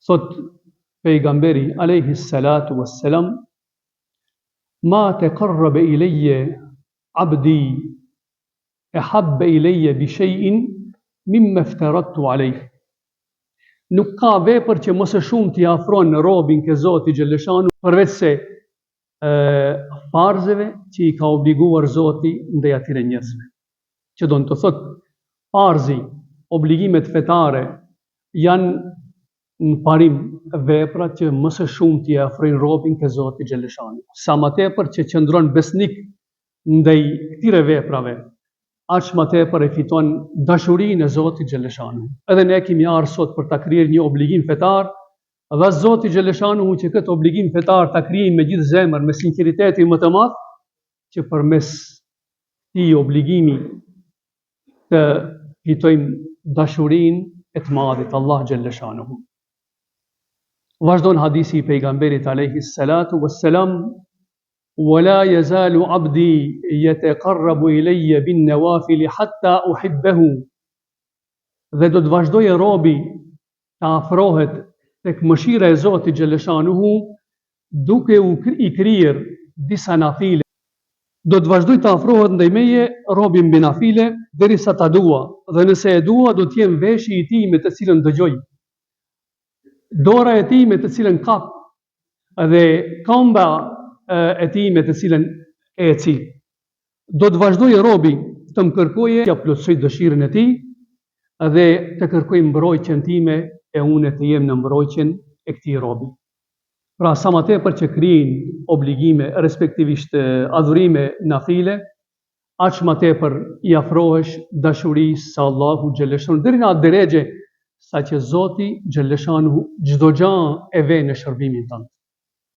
Thot pejgamberi alayhi salatu wassalam, ma taqarraba ilayya abdi ahabba ilayya bi shay'in mimma aftaradtu alayh. Nuk ka vepër që më së shumë t'i afron robin ke Zoti xhaleshanu përveç se farzeve që i ka obliguar Zoti ndaj atyre njerëzve. Që do të thot farzi, obligimet fetare janë në parim veprat që më së shumë t'i afrojnë robin ke Zoti xhaleshanu. Sa më tepër që qëndron besnik ndaj këtyre veprave, aq më tepër e fiton dashurinë e Zotit xhaleshanu. Edhe ne kemi ardhur sot për ta krijuar një obligim fetar, dhe Zoti xhaleshanu që këtë obligim fetar ta krijojmë me gjithë zemër, me sinqeritetin më të madh, që përmes këtij obligimi të fitojmë dashurinë e të madhit Allah xhaleshanu. Vazhdon hadithi i pejgamberit alayhi salatu wassalam, ولا يزال عبدي يتقرب إلي بالنوافل حتى أحبه. Dhe do të vazhdojë robi të afrohet tek mëshira e Zotit xhaleshanuhu duke i kryer disa nafile. Do të vazhdoj të afrohet ndaj meje robi mbi nafile derisa ta dua, dhe nëse e dua do të jem veshi i tij me të cilën dëgjoj, dora e tij me të cilën kap, dhe këmba e tij me të cilën eci. Do të vazhdojë robi të më kërkojë, ja plotësoj dëshirën e tij dhe të kërkoj mbrojtjen time e unë të jem në mbrojtjen e këtij robi. Pra sa më tepër që krijojnë obligime, respektivisht adhurime nafile, aq më tepër i afrohesh dashurisë së Allahu xhaleshanu deri në atë drejtë sa që Zoti xhaleshanu çdo gjë e vë në shërbimin tënd.